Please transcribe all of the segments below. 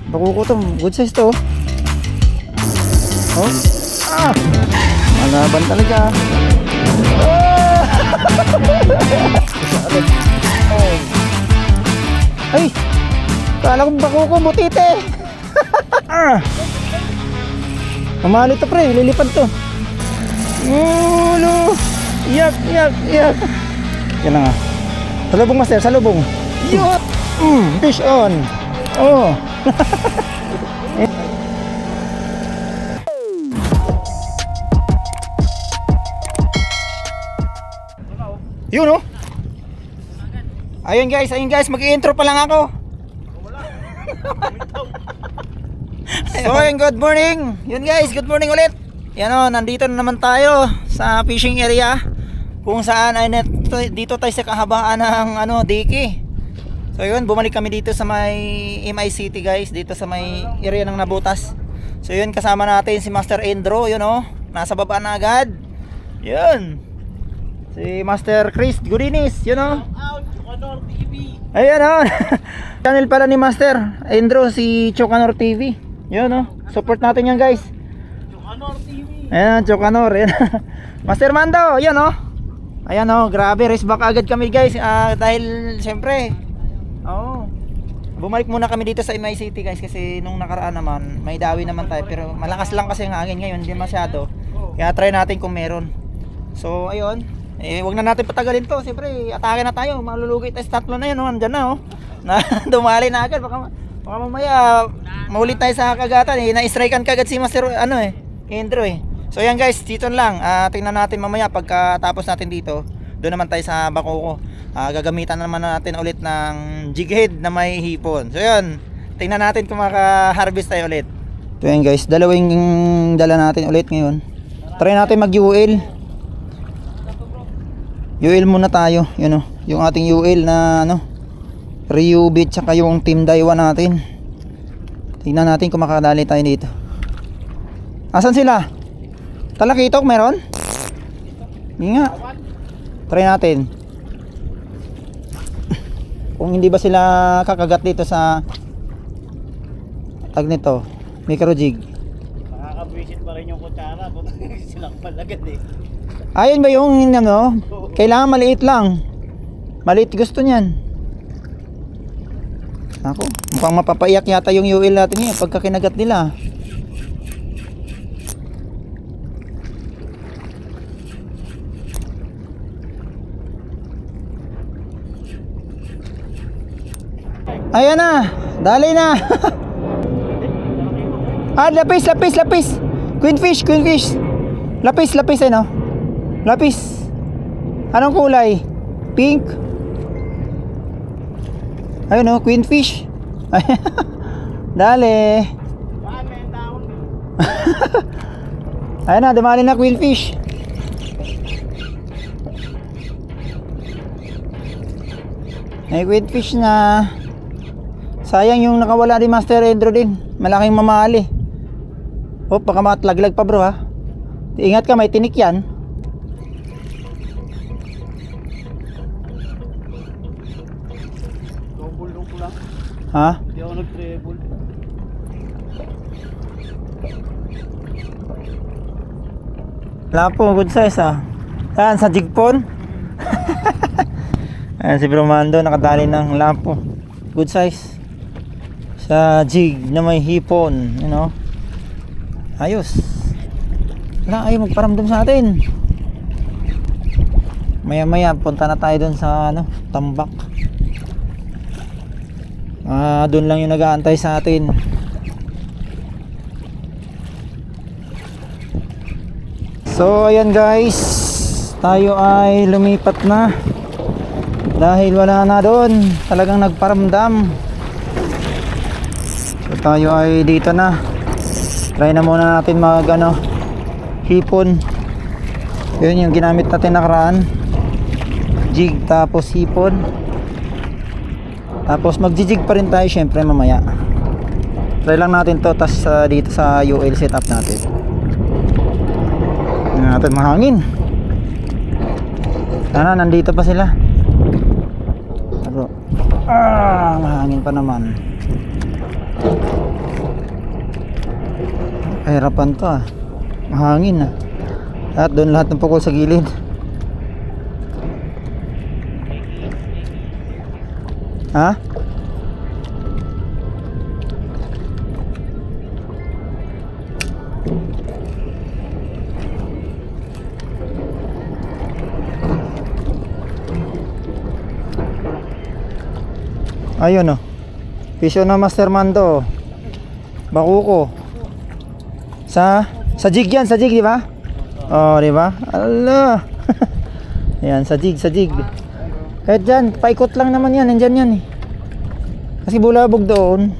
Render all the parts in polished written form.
Bakuko to. Good size to. Oh. Ah! Malaban talaga. Ah! Oh. Ay! Kala ko bakuko, butite. Ah! Mamali to pre, lilipad to. Ulo! Yak, yak, yak. Yan na nga. Salubong master, salubong. Yun! Fish on! Oh! Yun oh! Ayun guys, mag-i-intro pa lang ako. So ayun, good morning. Yun guys, good morning ulit. Yan o, nandito na naman tayo sa fishing area kung saan ay dito tayo sa kahabaan ng diki. So yun, bumalik kami dito sa may MI City guys, dito sa may area ng Nabutas. So yun, kasama natin si Master Endro, yun o, nasa baba na agad. Yun, si Master Chris Gudinis, yun o. Ayan o. Channel pala ni Master Endro, si Chocanor TV. Yun o, support natin yan guys. Ayan, Chocanor. Ayan. Master Mando, yan o. Ayan o, grabe, race back agad kami guys. Dahil siyempre bumalik muna kami dito sa MI City guys. Kasi nung nakaraan naman, may dawi naman tayo. Pero malakas lang kasi ang hangin ngayon, hindi masyado. Kaya try natin kung meron. So ayun, wag na natin patagalin to. Siyempre, atake na tayo. Malulugi tayo sa tatlo na yun, andyan na o. Dumali na agad. Baka mamaya maulit tayo sa kagatan. Na-strikean kagad si Master Endro eh. So yan guys, dito lang. Tingnan natin mamaya pagkatapos natin dito. Doon naman tayo sa Bakuko. Gagamitan naman natin ulit ng jig head na may hipon. So yan, tingnan natin kung maka-harvest tayo ulit. So yan guys, dalawang dala natin ulit ngayon. Try natin mag-UL. UL muna tayo. Yun o, yung ating UL na Rio Beach tsaka yung Team Daiwa natin. Tingnan natin kung makadali tayo dito. Asan sila? Talakitok meron? Hindi nga. Try natin. Kung hindi ba sila kakagat dito sa tag nito, micro jig. Nakakabwisit pa rin yung kutsara kung silang palagad eh. Ayun ba yung kailangan maliit lang. Maliit gusto niyan. Ako, mukhang mapapaiyak yata yung UL natin ngayon pagka kinagat nila. Ayan na, dali na. Lapis. Queenfish. Lapis Lapis. Anong kulay? Pink. Ayun o, queenfish. Dali. Ayan na, dumali na queenfish. May queenfish na. Sayang yung nakawala ni Master Endro din. Malaking mamali. Baka matlaglag pa bro ha. Ingat ka, may tinik yan. Double ko lang. Ha? Hindi ako nag-treble. Lapo, good size ha. Saan? Sa jigpon? Ayan si Bro Mando, nakadali ng lapo. Good size. Sa jig na may hipon, ayos. Ayaw magparamdam sa atin. Maya punta na tayo dun sa tambak. Dun lang yung nag-aantay sa atin. So ayan guys, tayo ay lumipat na dahil wala na dun, talagang nagparamdam. So tayo ay dito na. Try na muna natin mag hipon. Yun yung ginamit natin nakaraan. Jig tapos hipon. Tapos magjijig pa rin tayo syempre mamaya. Try lang natin to tas dito sa UL setup natin. Tingnan natin mahangin. Sana nandito pa sila. Pero mahangin pa naman. Kahirapan to ah. Mahangin ah. At doon lahat ng pukol sa gilid. Ha? Ayun oh. Pisyo na Master Mando. Bakuko. Sa jig yan, sa jig di ba? Oh, di ba? Allah. Ayan, sa jig. Kahit dyan, paikot lang naman yan, nandyan yan eh. Kasi bulabog doon.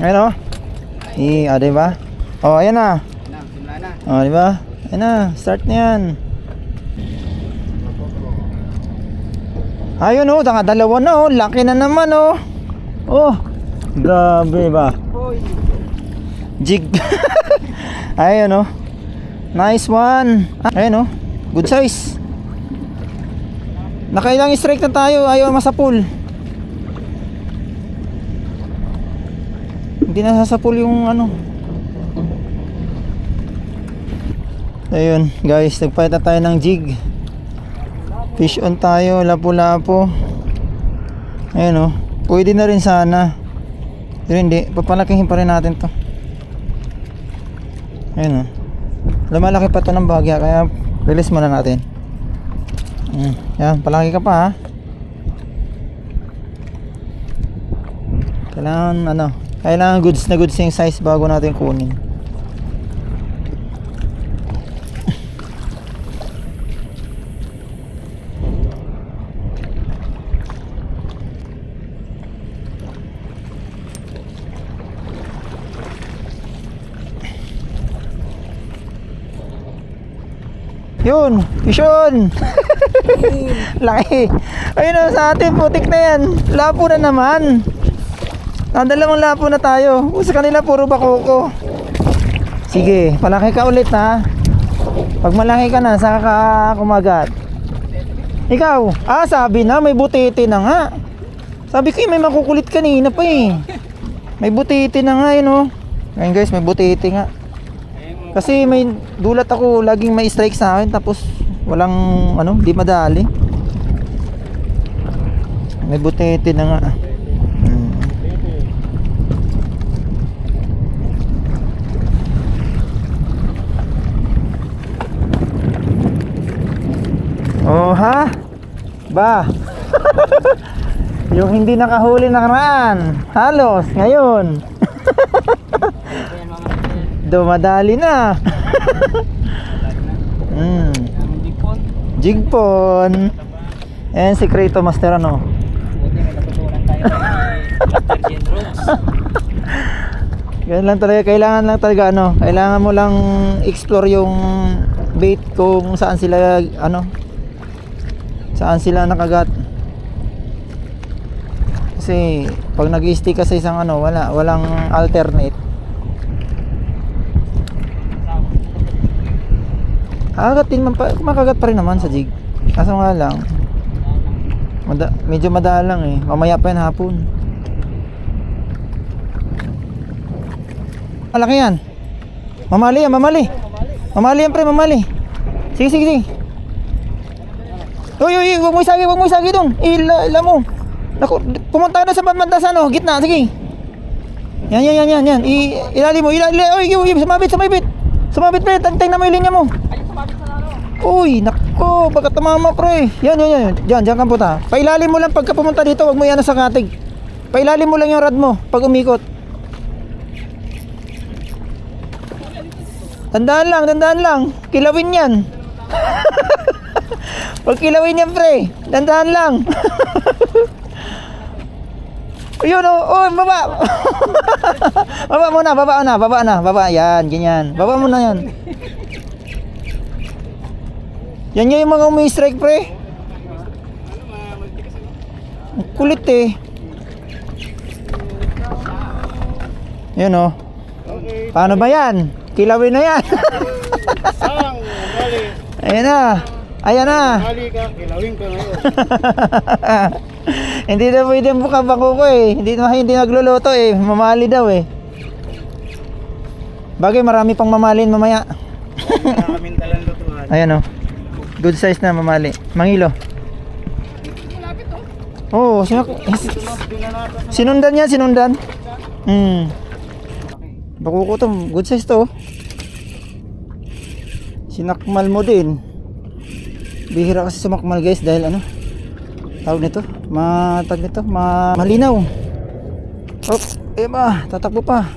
Ayun oh. Di ba? Oh, ayan na. Oh, di ba? Ayan na, start na yan. Ayun oh, dalawa na oh, laki na naman oh. Oh, grabe ba? Jig. Ayun oh. Nice one. Ayun oh, good size. Nakailang strike na tayo, ayaw masapul. Hindi na sasapul yung ano. Ayun guys, nagpahit na tayo ng jig. Fish on tayo, lapu-lapo. Ayun oh, pwede na rin sana. Pero hindi, papalakihin pa rin natin to. Ayun oh, lumalaki pa to ng bahagya, kaya release muna natin. Yan, palaki ka pa ha. Kailangan goods na goods yung size bago natin kunin. Yun, yun. Laki. Ayun o, sa atin putik na yan. Lapo na naman. Dalawang lapo na tayo. Sa kanila puro bakoko. Sige, palaki ka ulit ha. Pag malaki ka na, saka ka kumagat. Ikaw, sabi na may butete na nga. Sabi ko may makukulit kanina pa eh. May butete na nga yun o. Ngayon guys, may butete nga. Kasi may dulat ako, laging may strike sa akin, tapos walang di madali. May butete na nga. Oh ha? Ba? Yung hindi nakahuli nakaraan, halos ngayon. Dumadali na. Jigpon. And sikreto master ano. Buti may natutunan tayo kay Mr. Jen Rhodes. Ganun lang talaga, kailangan lang talaga kailangan mo lang explore yung bait kung saan sila saan sila nakagat. Kasi pag nag-i-stick ka sa isang walang alternate. Makagat pa rin naman sa jig. Kaso nga lang medyo madalang eh. Mamaya pa yan hapon. Malaki yan. Mamali yan, mamali. Mamali yan pre, mamali. Sige. Uy, huwag mo isagi dun. Ila mo. Naku, pumunta na sa banda sa gitna, sige. Yan. Ilalim mo. Uy, sumabit. Sumabit pre, tantay na mo yung linya mo. Uy, nako, baka tumama pre. Yan. Diyan ka puta. Pailalim mo lang pagka pumunta dito, wag mo yan sa katig. Pailalim mo lang yung rod mo pag umikot. Tandaan lang. Kilawin yan. Pag kilawin yan pre, tandaan lang. Ayun oh, baba. Baba. Yan, ganyan. Baba mo na yan. Yan yung mga umi-strike pre. Kulit eh. Yan oh. Paano ba yan? Kilawin na yan. Sang, mali. Ayan na. Mali ka, kilawin ka ngayon. Hindi na pwede buka bako ko eh. Hindi nagluluto eh. Mamali daw eh. Bagay, marami pang mamalin mamaya. Wala kaming dalang lutuan. Ayan oh. Good size na mamali. Mangilo. Oo, sinundan yan, sinundan. Bakuko to, good size to. Sinakmal mo din. Bihira kasi sumakmal guys dahil ano? Tawag nito, malinaw. Oh, tatakbo pa.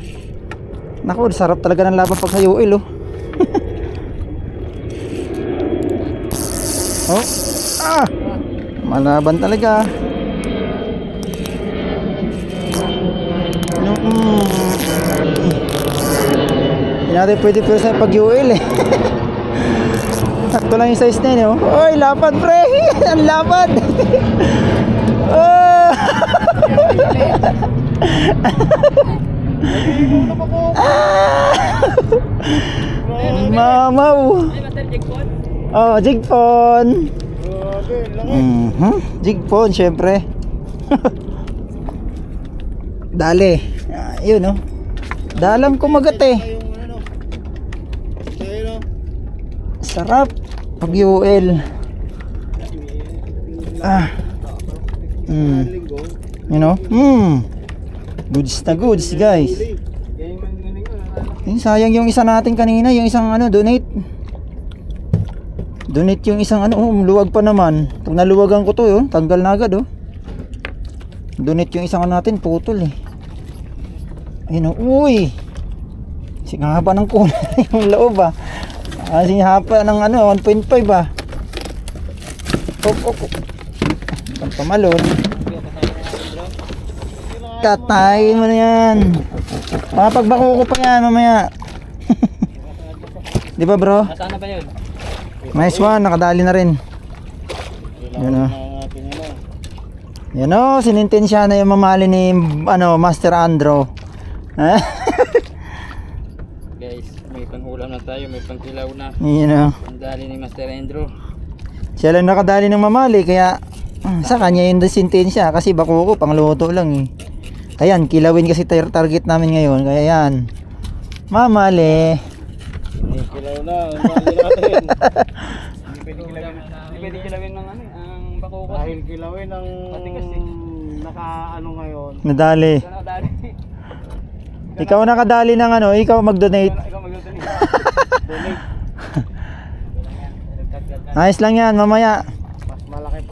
Naku, sarap talaga ng laban pag sa UL oh. Oh, malaban talaga. Hindi natin pwede pero sa pag-UL eh. Sakto lang yung size na yun oh. Oy, lapad pre! Ang lapad! Oh! Mamaw! Oh, jigpon! Grabe, laki. Jigpon, syempre. Dali. Yun oh. Dalam kumagat eh. Yung ano. Ayun o. Sarap. Pag-UL. Linggo. You know? Goods na goods guys. Yan yung manginig ko. Sayang yung isa natin kanina, yung isang ano, donate. Donate yung isang ano, luwag pa naman. Pag naluwagan ko to, yun, tanggal na agad oh. Donate yung isang ano natin, putol eh. Ayun oh, uy. Singhaba ng kuna yung loob ah. Singhaba ng ano, 1.5 ah. Pamalon. Katayin mo na yan. Pagbako ko pa yan mamaya. Di ba bro? Nasaan na ba yun? Nice one, nakadali na rin. Yun o. Yan o, sinintensya na yung mamali ni ano, Master Andro. Guys, may pang-ulam na tayo, may pang-kilaw na. Yun o. Pang-dali ni Master Andrew. Siya lang nakadali ng mamali, kaya sa kanya yung sintensya. Kasi bako ko, pangluto lang eh. Ayan, kilawin kasi target namin ngayon. Kaya yan. Mamali. Kilaw na, ang dali natin. Hindi pwede kilawin ng ano, ang bako ko. Dahil kilawin ang naka-ano ngayon. Nadali. Ikaw nakadali ng ano, ikaw mag-donate. Ikaw mag-donate. Donate. Ayos lang yan, mamaya.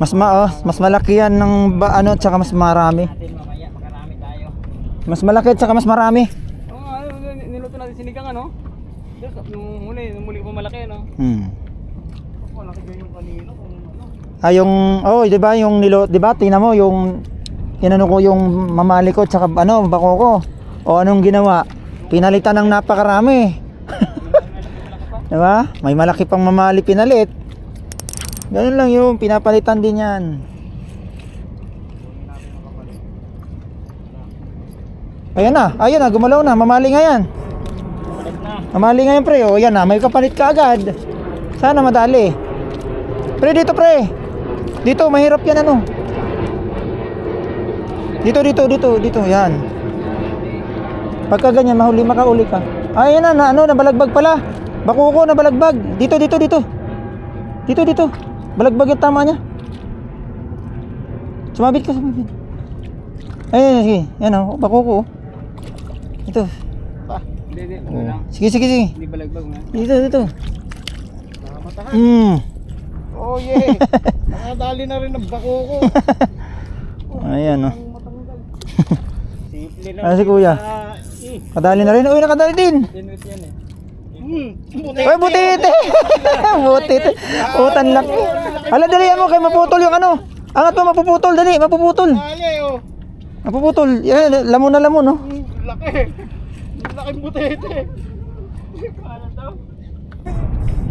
Mas malaki yan ng ano, tsaka mas marami. Mamaya, makarami tayo. Mas malaki tsaka mas marami. Oo, niluto natin sinigang ano. Nung muli ko malaki no. Malaki din yung kanina kung ano. Yung di ba yung di ba tingnan mo yung inano ko yung mamali ko tsaka ano bako ko. O anong ginawa? Pinalitan ng napakarami. Di ba? May malaki pang mamali pinalit. Ganun lang yung pinapalitan din yan. Ayan na, gumalaw na, mamali nga yan. Mamali nga yan pre, o yan na, may kapalit ka agad. Sana madali. Pre, dito pre. Dito, mahirap yan ano. Dito, yan. Pagka ganyan, makauli ka. Ayan na, nabalagbag pala. Bakuko, nabalagbag. Dito. Dito. Balagbag yung tama niya. Sumabit ka. Ayun, sige. Yan o, bakuko. Ito. Hindi, Sige. Hindi balagbag na. Dito. Nakamatahan. Oh yeah. Nakadali na rin ang bako ko. Ayan o. Simple lang. Si kuya. Kadali na rin. Uy, nakadali din. Dinwit yan eh. Uy, butite. Butite. Utan laki. Hala, dali mo kay maputol yung ano. Angat mo, mapuputol. Dali, mapuputol. Mapuputol. Yan, lamon na lamon, no? Laki. Laking butete.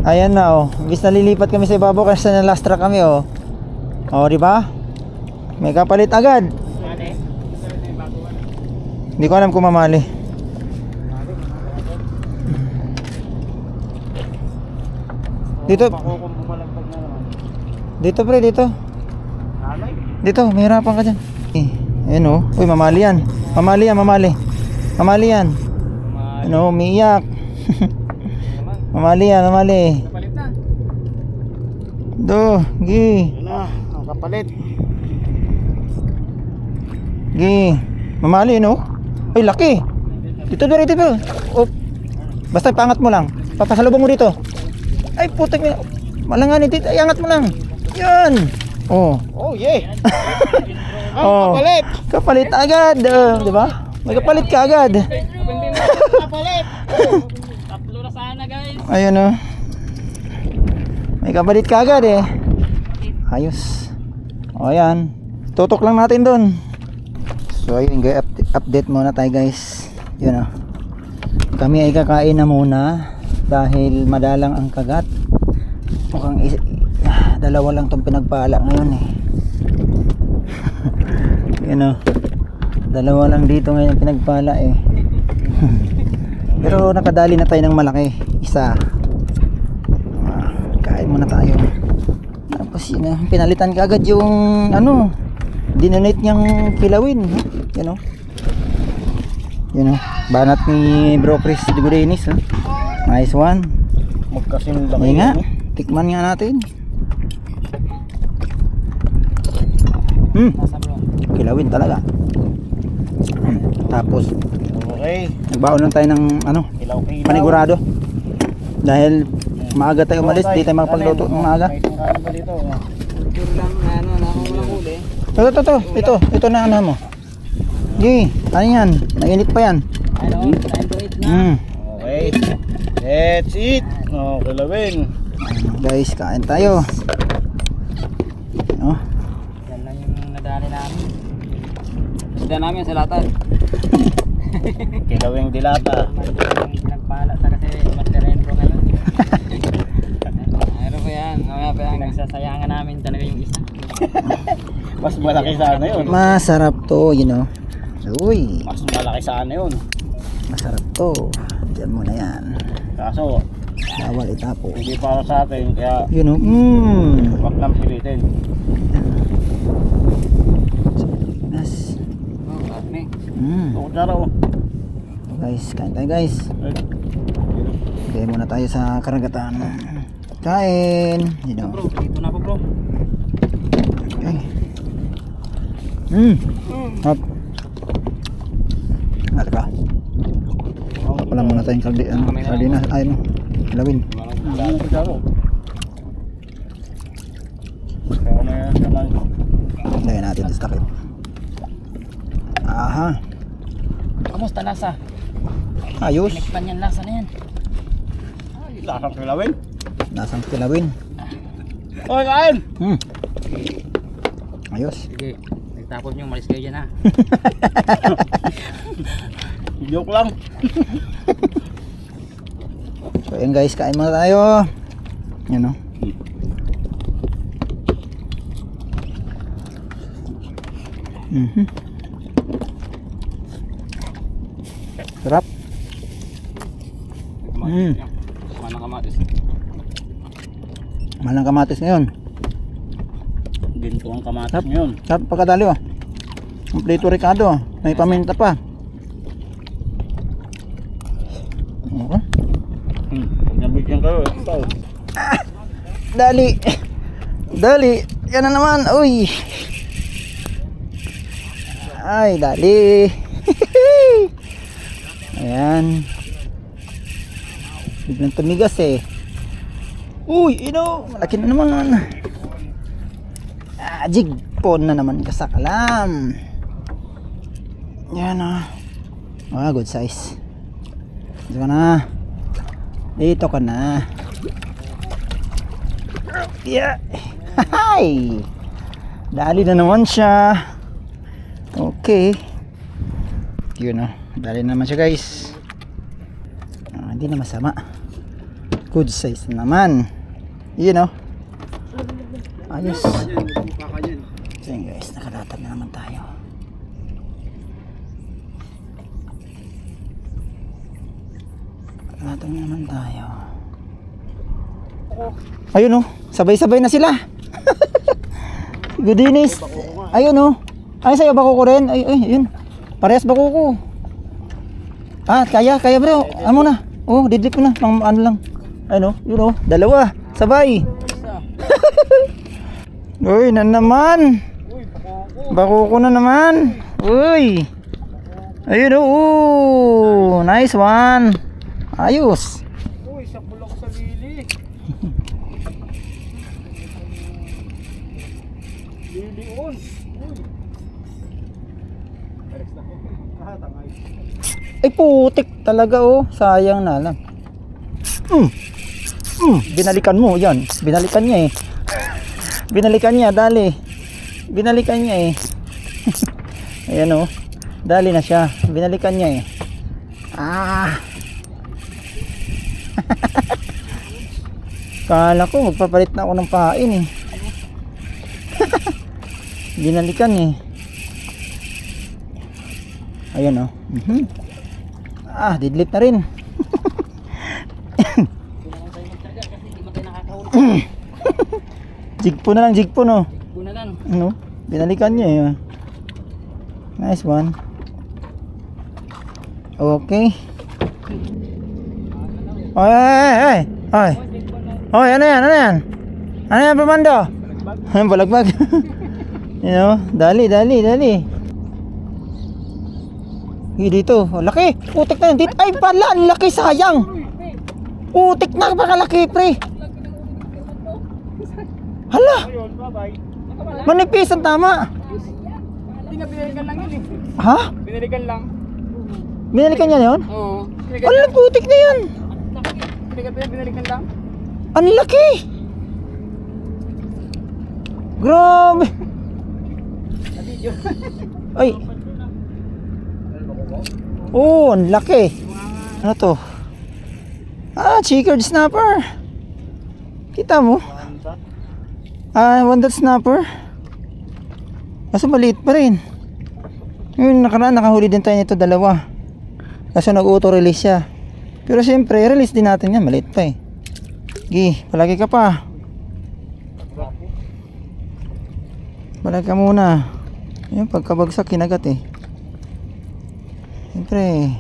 Ayan na, oh. Imbis na lilipat kami sa ibabaw kasi na last track kami, oh. Oh, di ba? May kapalit agad. Hindi ko alam kung mamali. Dito. Dito pre, dito. Dito, mahirapan ka dyan. Ayan o. Uy, mamali yan. Mamali yan. Ano, umiiyak. Naman. Mamali yan, mamali. Kapalit na. Do, gi. Yun na, ang kapalit. Gi. Mamali, no? Ay, laki. Dito, dito. Oh. Basta pangat mo lang. Papasalubong mo dito. Ay, putik mo. Malangan dito. Ay, angat mo lang. Yan. Oh. Oh, yeah. Ang Oh. kapalit. Kapalit agad. Di ba? May kapalit ka agad. Kapalit. Tatlo na sana guys. Ayun, oh. May kapalit ka agad eh. Ayos. O, ayan. Tutok lang natin doon. So, ayun guys. Update muna tayo guys. Yun, oh. Kami ay kakain na muna dahil madalang ang kagat. Mukhang dalawa lang tong pinagpala ngayon eh. Yun, oh. Dalawa lang dito ngayon ang pinagpala eh. Pero nakadali na tayo ng malaki. Isa. Kain muna tayo. Tapos yun, pinalitan ka agad yung ano, dinonate niyang kilawin. Yun, oh. Yun, oh. Banat ni Bro Chris de Gudenis. Nice one. Magkasin lang. Ayun nga. Tikman nga natin. Nasa bro. Kilawin talaga. Tapos Okay. nagbaon lang tayo ng ano, Kilaw-kilaw. panigurado. Dahil maaga tayo umalis, di tayo makapagluto ng maaga. May isang kanin pa dito. Puro lang na ano, nakakulang huli. Ito na ano mo. Gi, ano yan? Mainit pa yan. Ano, time to eat na. Okay. Let's eat. Oh, kilawin. Guys, kain tayo. Oh, Yan lang yung nadali namin. Isda namin sa latan. Kilawing dilata. Yung pinagpala sa kasi masterin ko ngayon. Ano pa yan? Mamaya pa yan. Nagsasayangan namin talaga yung isa. Mas malaki sana yun. masarap to, you know. Uy, Mas malaki sana yun. masarap to. Diyan mo na yan. Kaso, Bawal itapo. hindi para sa atin. Kaya, You know, wag nang pilitin. Yes. Oh, kami. Oo, Charo. Guys, kain tayo guys. Kaya muna tayo sa karagatan. Kain. You know. Bro, dito na po bro. Okay. Hop. Alka. Wala muna tayong sardinas. Ay, no. Ilawin. Ano si Charo? Kaya ano yan naman. Lagyan natin sa takip. Aha. Kamusta lasa? Ayos. Tikpan yan lasa na yan. Lasang kilawin. Nasang kilawin. Okay, kain! Ayos. Sige, nagtapos nyo, malis kayo dyan ha. Joke lang. So ayan guys, kain muna tayo. Yan o. Sarap. Manang kamatis. Malang kamatis ngayon. Ginto ang kamatis Sarap. ngayon. Sarap pagkadali o. Kompleto Ricardo. May paminta pa. Okay. Nabigyan kayo. Ito. Dali. Dali. Yan na naman. Uy. Ay, dali. Ayan. Biglang tumigas eh. Uy, malaki na naman. Jigpon na naman kasakalam. Yan ah. Good size. Dito ka na. Dito ka na. Yeah. Hi. Dali na naman siya. Okay. Yun oh. Dali na naman siya guys. Hindi na masama. Good size naman. Yun oh. Ayos. So yun guys, nakalatag na naman tayo. Nakalatag na naman tayo. Ayun oh, sabay-sabay na sila. Goodinis. Ayun oh. Ay sa'yo bako ko rin. Ay, ayun. Parehas bako ko. Kaya bro. Ano na? Oh, didlip ko na. Pang ano lang. Ano, yun oh. Dalawa. Sabay. Isa. Uy, na naman. Uy, pakoko. Bako ko na naman. Uy. Ayun oh. Ooh, nice one. Ayos. Uy, sakbol ako sa lili. Lili on. Uy. Alex na ko. Tangay. Ay putik talaga oh. Sayang na lang. Binalikan mo yan. Binalikan niya eh. Binalikan niya, dali. Binalikan niya eh. Ayan oh. Dali na siya. Binalikan niya eh. Ah. Kala ko magpapalit na ako ng pain eh. Binalikan eh. Ayan oh. Ah, didlip na rin. Jigpo na lang, jigpo no. Buna lang. Ano? Binalikan niya eh. Nice one. Okay. Oy, oy, oy, oy. Oy, ano yan, ano yan? Ano yan, Pamando? Balagbag. You know, dali, dali, dali. Dito, oh, laki. Putik na yan. Dito, ay pala, ang laki, sayang. Putik na, pakalaki, pre. Hala, Ayun, bye-bye. manipis ang tama. Hindi na binalikan lang yun eh. Ha? Binalikan lang. Binalikan niya yun? Oo. Wala, putik na yan. Binalikan lang. Ang laki. Grabe. Ay. Oh, ang laki. Ano to? Ah, checkered snapper. Kita mo? Ah, one dot snapper. Kaso maliit pa rin. Yung nakaraan, nakahuli din tayo nito dalawa. Kaso nag-auto-release siya. Pero siyempre, release din natin yan. Maliit pa eh. Gi, palagi ka pa. Palagi ka muna. Yung pagkabagsak, kinagat eh. Siyempre,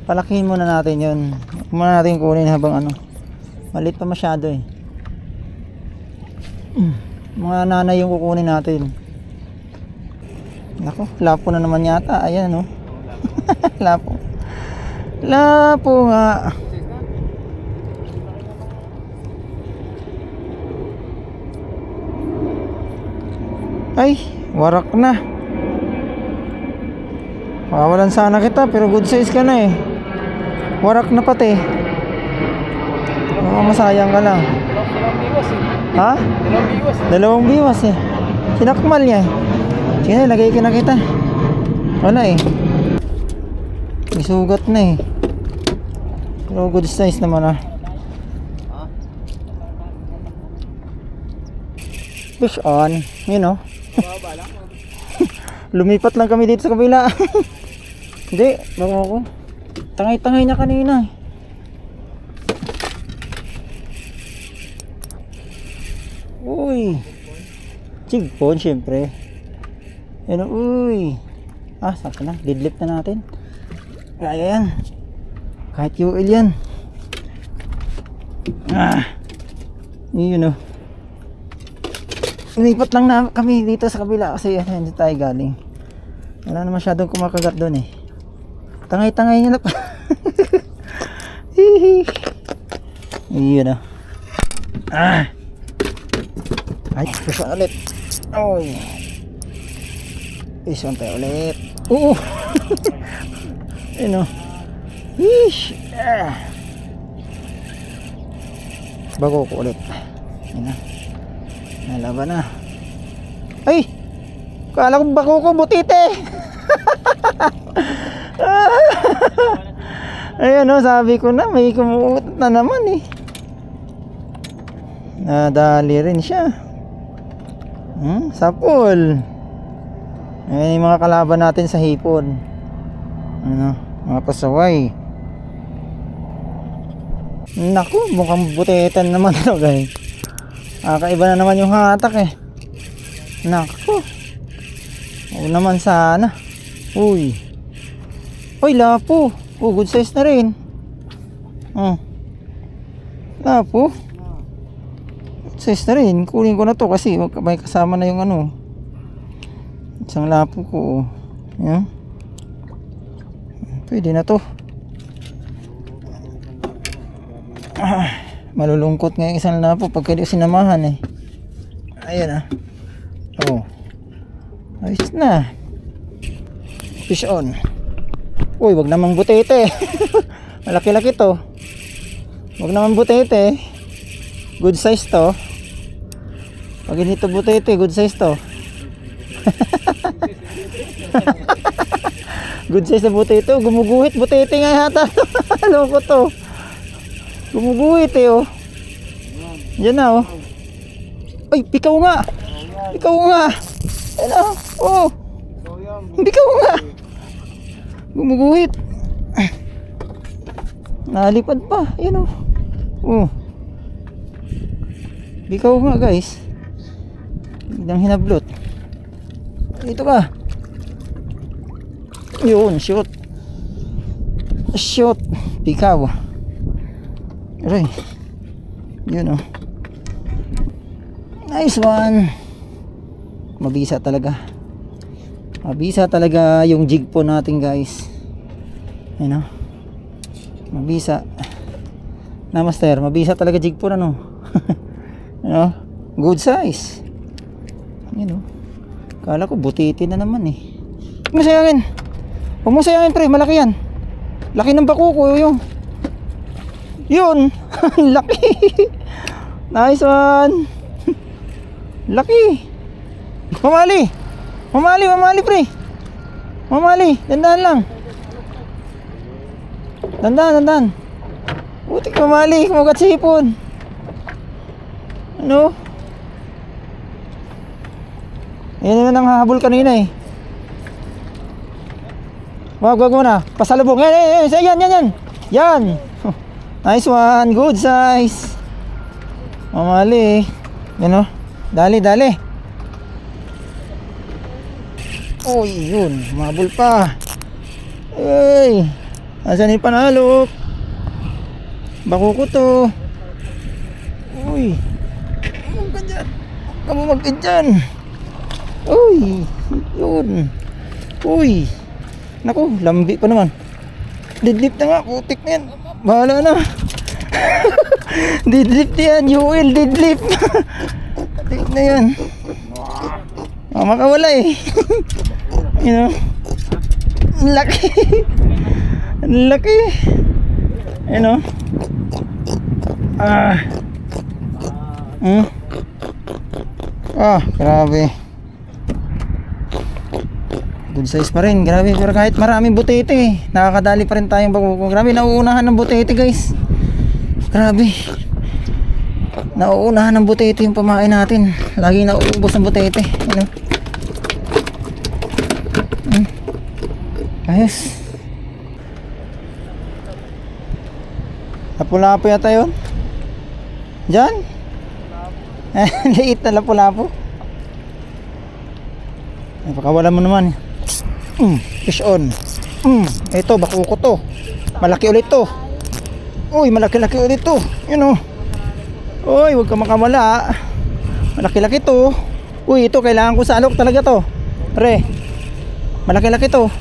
palakihin muna natin yun. Huwag muna natin kunin habang ano. Maliit pa masyado eh. Mga nanay yung kukunin natin. Nako, lapo na naman yata. Ayan no. Lapo. Lapo nga. Ay, warak na. Mawawalan sana kita pero good size ka na eh. Warak na pati. Masayang ka lang. Dalawang biwas eh. Ha? Dalawang biwas. Dalawang biwas eh. Sinakmal niya eh. Sige, lagay ka na kita. Wala eh. May sugat na eh. Pero good size naman ah. Fish on. You know. Baba lang. Lumipat lang kami dito sa kabila. Hindi, baka ako. Tangay-tangay niya kanina eh. Uy. Chigpon syempre. Ano, uy. Ah, saka na. Didlip na natin. Kaya yan. Kahit UL yan. Ah. Yun o. Lipat lang na kami dito sa kabila kasi hindi tayo galing. Wala na masyadong kumakagat doon eh. Tangay-tangay niya na pa. Yun o. Ah. Ay, pusa ulit. Oy. Ison tayo ulit. Oo. Ayun o. Yeesh. Ah. Bago ko ulit. Ayun na. Nalaban na. Ay! Kala ko bako ko butite. Ayun o, sabi ko na may kumuot na naman eh. Nadali rin siya. Sapol. Ayun yung mga kalaban natin sa hipon. Ano, mga pasaway. Naku, mukhang butitan naman ito guys. Kakaiba na naman yung hatak eh. Naku. Oo naman sana. Uy. Uy, lapo. Oh, good size na rin. Oh. Lapo. Size na rin. Kunin ko na to kasi may kasama na yung ano. Isang lapo ko. Yan. Pwede na to. Malulungkot nga yung isang lapo pagka di sinamahan eh. Ayan ah. Oh. Ayos na. Fish on. Uy, wag namang butete. Malaki-laki to. Wag naman butete. Good size to. Pag hindi to butete, good size to. Good size na butete. Gumuguhit butete nga yata. Loko to. Gumuguhit eh oh. Yan na oh. Ay, pikaw nga. Pikaw nga. Yan na oh. Pikaw nga. Gumuguhit. Nalipad pa. Yan oh. Oh. Bikaw nga guys. Biglang hinablot. Dito ka. Yun, shoot. Shoot. Bikaw. Aray. Yun oh. Nice one. Mabisa talaga. Mabisa talaga yung jig po natin guys. Ayun oh. Mabisa. Na master, mabisa talaga jig po na no. Ano? Good size. Yun oh. Kala ko butiti na naman eh. Huwag mo sayangin. Huwag mo sayangin pre, malaki yan. Laki ng bako ko yung. Yun. Laki. Nice one. Laki. Mamali. Mamali pre. Mamali. Dandan lang. Dandan. Butik mamali. Kumagat sa hipon. Ano? Yan naman ang hahabol kanina eh. Wag mo na. Pasalubong. Yan. Yan. Nice one. Good size. Mamali. Yan o. Dali. Uy, yun. Mabul pa. Uy. Asan yung panalok? Bako ko to. Uy. Kamu magkadyan. Uy. Yun. Uy. Naku, lambi pa naman. Deadlift na nga. Putik na yan. Bahala na. Deadlift yan. Yuel, deadlift. Putik na yan. Makawala eh. You know. Laki. Laki. You know. Grabe. Good size pa rin, grabe. Pero kahit maraming butete, nakakadali pa rin tayong bagong. Grabe, nauunahan ng butete guys. Grabe. Nauunahan ng butete yung pamain natin. Lagi nauubos ng butete. Ano? Ayos. Lapu-lapu yata yun. Diyan? Liit na lapu-lapu. Napakawala mo naman. Fish on. Ito, bako ko to. Malaki ulit to. Uy, malaki-laki ulit to. Yun o. Uy, huwag ka makamala. Malaki-laki to. Uy, ito, kailangan ko sa alok talaga to. Pre, malaki-laki to.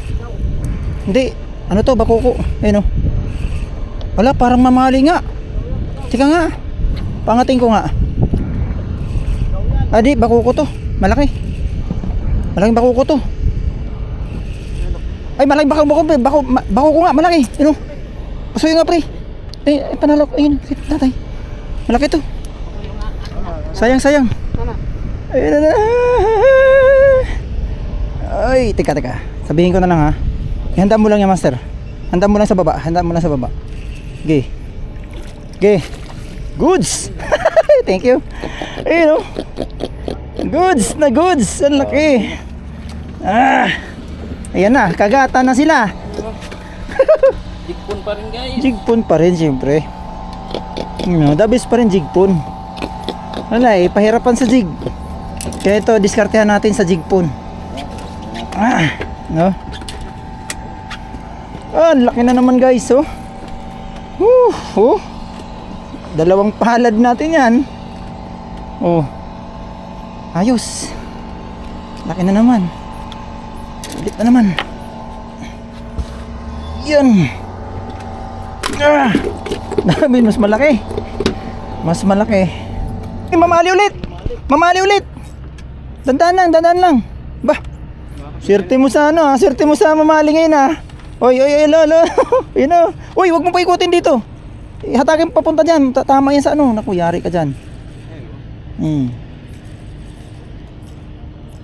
Hindi, ano to, bako ko. Ayun o. Wala, parang mamali nga. Tika nga. Pangating ko nga. Adi, bako ko to. Malaki. Malaking bako ko to. Ay, malaking bako ko nga, malaki. Ano? Pasuyo nga pre. Ay, panalok. Ayun, tatay. Malaki to. Sayang. Ayun na. Ay, teka. Sabihin ko na lang ha. Ihanda mo lang yan, master. Handa mo lang sa baba. Okay. Goods. Thank you. Ayun o. Goods. Ang laki. Ayan na, kagata na sila. Jigpon pa rin guys. Jigpon pa rin siyempre. The best pa rin jigpon. Wala eh, pahirapan sa jig. Kaya ito, diskartehan natin sa jigpon. No? Laki na naman guys oh. Oh. Dalawang palad natin yan. Oh. Ayos. Laki na naman. Ulit na naman. Yan. Dami, mas malaki. Mas malaki. Mamali ulit. Mamali ulit. Dandan lang. Bah. Swerte mo sa ano, swerte mo sa mamali ngayon ah. Oy, lolo. Yun oh. Uy, wag mo pa ikutin dito. Hatakin papunta diyan. Tama yan sa ano. Naku, yari ka diyan.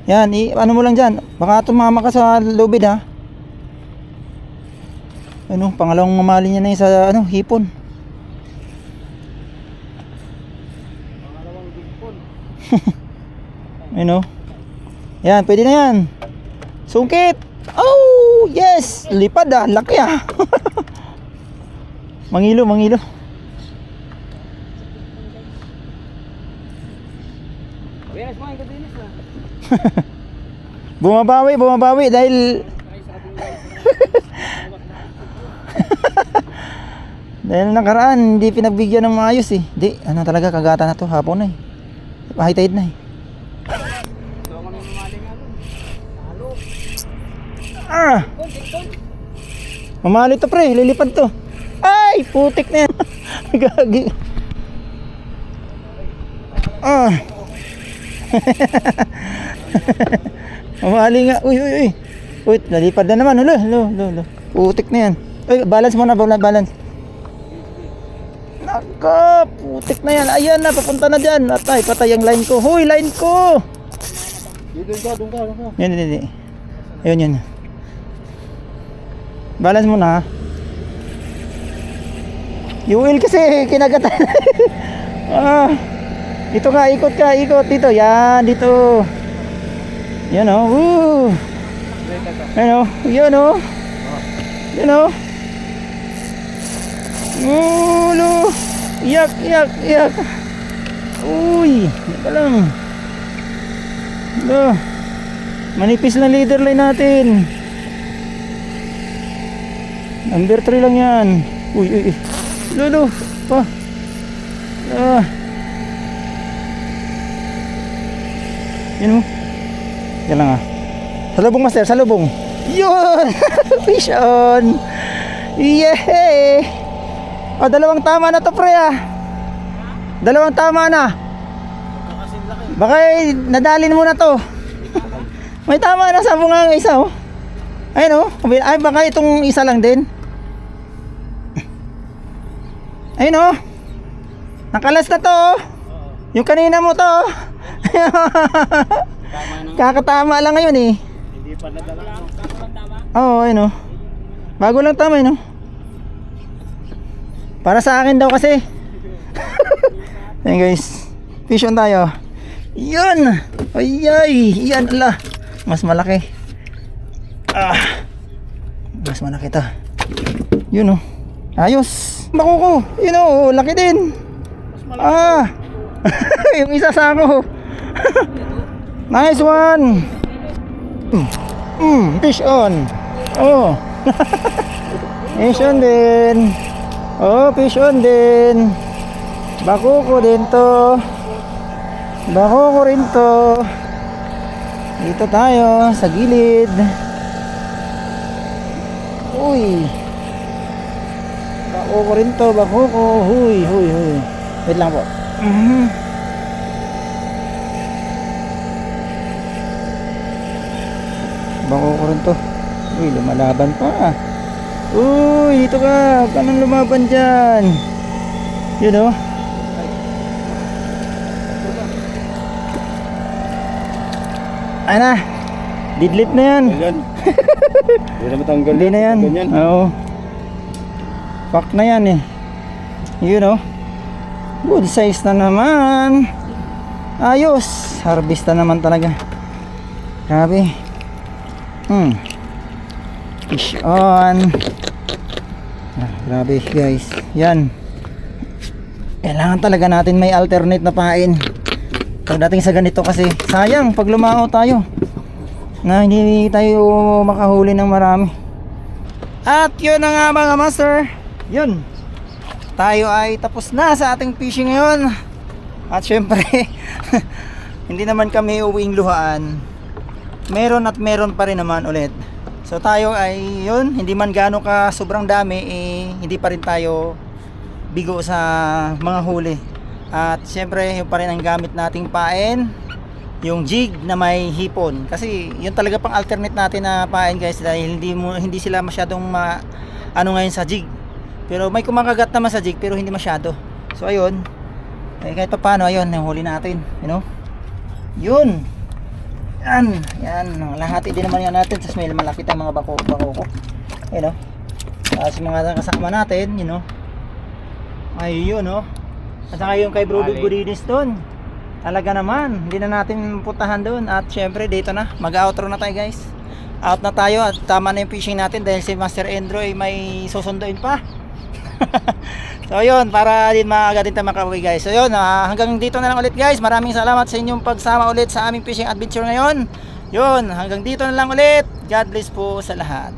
Yan, ano mo lang diyan. Baka tumama ka sa lubid ha. Ano, pangalawang mamali niya na yun sa ano, hipon. Pangalawang hipon. Ano? Yan, pwede na yan. Sungkit. Oh, yes. Lipad ah, laki ah. Mangilo. Ayan, kumain ka din ah. Bumabawi dahil dahil nakaraan hindi pinagbigyan ng maayos eh. Di, ano talaga kagata na to hapon na eh. High tide na eh. So kami mamali nga nun. Talo. Ah! Mamali to pre, lilipad to. Ay, putik na yan. Gagi. Ah. Mamali nga. Uy. Uy, nalipad na naman. Hulo. Putik na yan. Uy, balance muna, balance. Naka, putik na yan. Ayan na, papunta na dyan. Patay ang line ko. Huy, line ko. Doon ka. Yan. Ayun. Balance muna ha. Yung wheel kasi kinagatan. Dito ka, ikot dito. Yan, dito. Yan o. Yan o. Ulo. Iyak. Uy, ito lang. Manipis lang leader line natin. Number 3 lang yan. Uy. Lolo. Pa. Yan mo. Yan lang ah. Salubong master, salubong. Yun. Fish on. Yay. Dalawang tama na to pre ah. Dalawang tama na. Baka nadalin mo na to. May tama na sa bunga ng isa oh. Ayun oh. Ay baka itong isa lang din. Ayun oh. Nakalas na to oh. Yung kanina mo to oh. Kakatama lang ngayon eh. Hindi pa nadala. Oo, ayun oh. Bago lang tama yun oh. Para sa akin daw kasi. Ayan guys. Fish on tayo. Yun. Ay. Yan ala. Mas malaki. Mas malaki to. Yun oh. Ayos. Makuko. Yun oh. Laki din. Yung isa sa ako. Nice one. Fish on. Oh. Fish on din. Oh, fish on din. Bakuko din to. Bakuko rin to. Dito tayo sa gilid. Uy. Bakuko rin to, bakuko. Huy. Wait lang po. Bakuko rin to. Uy, lumalaban pa. Uy, dito ka. Kanang lumaban dyan. Yun o. Ay na. Didlit na yan. Ayan. Hindi na matanggal. Hindi na yan. Oo. Pack na yan eh. Yun o. Good size na naman. Ayos. Harvest na naman talaga. Grabe. Fish on. Grabe guys. Yan. Kailangan talaga natin may alternate na pain pagdating sa ganito kasi sayang pag lumao tayo na hindi tayo makahuli ng marami. At yun na nga mga master. Yun. tayo ay tapos na sa ating fishing ngayon. At syempre, hindi naman kami uwing luhaan. Meron at meron pa rin naman ulit. So tayo ay yun, hindi man gaano ka sobrang dami, hindi pa rin tayo bigo sa mga huli. At syempre, yun pa rin ang gamit nating pain, yung jig na may hipon. Kasi yun talaga pang alternate natin na pain guys, dahil hindi sila masyadong ano ngayon sa jig. Pero may kumakagat naman sa jig pero hindi masyado. So ayun, kahit pa paano, ayun, nahuli natin, you know. Yun. Yan, lahati din naman yan natin. Tapos may malaki tayong mga bako ko. Ayun, no. Tapos mga kasama natin, you know. Ayun, no. At saka yung kay Bro Gurinis doon. Talaga naman, hindi na natin putahan doon. At syempre, dito na, mag-outro na tayo guys. Out na tayo at tama na yung fishing natin dahil si Master Endro ay may susunduin pa. So yun, para din maaga din tayo makauwi guys. So yun, hanggang dito na lang ulit guys. Maraming salamat sa inyong pagsama ulit sa aming fishing adventure ngayon. Yun, hanggang dito na lang ulit. God bless po sa lahat.